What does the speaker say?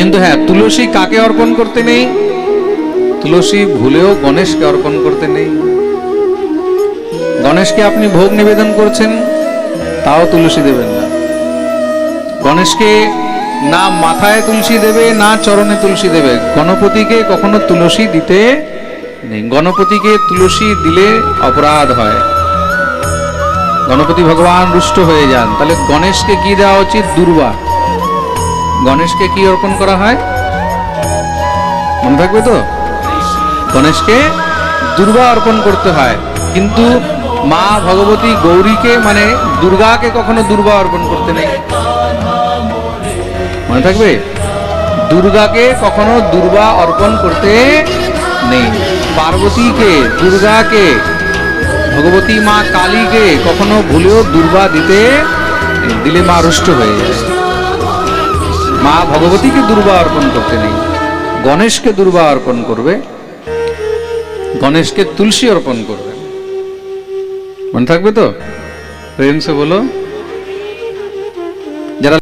কিন্তু হ্যাঁ, তুলসী কাকে অর্পণ করতে নেই? তুলসী ভুলেও গণেশকে অর্পণ করতে নেই। গণেশকে আপনি ভোগ নিবেদন করছেন, তাও তুলসী দেবেন না। গণেশকে না মাথায় তুলসী দেবে, না চরণে তুলসী দেবে। গণপতিকে কখনো তুলসী দিতে নেই। গণপতিকে তুলসী দিলে অপরাধ হয়, গণপতি ভগবান রুষ্ট হয়ে যান। তাহলে গণেশকে কি দেওয়া উচিত? দুর্বা। গণেশকে কি অর্পণ করা হয় মনে থাকবে তো? গণেশকে দুর্বা অর্পণ করতে হয়। কিন্তু মা ভগবতী গৌরীকে মানে দুর্গাকে কখনো দুর্বা অর্পণ করতে নেই, মনে থাকবে? দুর্গাকে কখনো দুর্বা অর্পণ করতে নেই। পার্বতীকে, দুর্গাকে, ভগবতী মা কালীকে কখনো ভুলেও দুর্বা দিতে দিলে মা রুষ্ট হয়ে যায়। মা ভগবতীকে দুর্বা অর্পণ করতে নেই। গণেশকে দুর্বা অর্পণ করবে, গণেশকে তুলসী অর্পণ করবে। মনে থাকবে তো? প্রেম সে বলো। যারা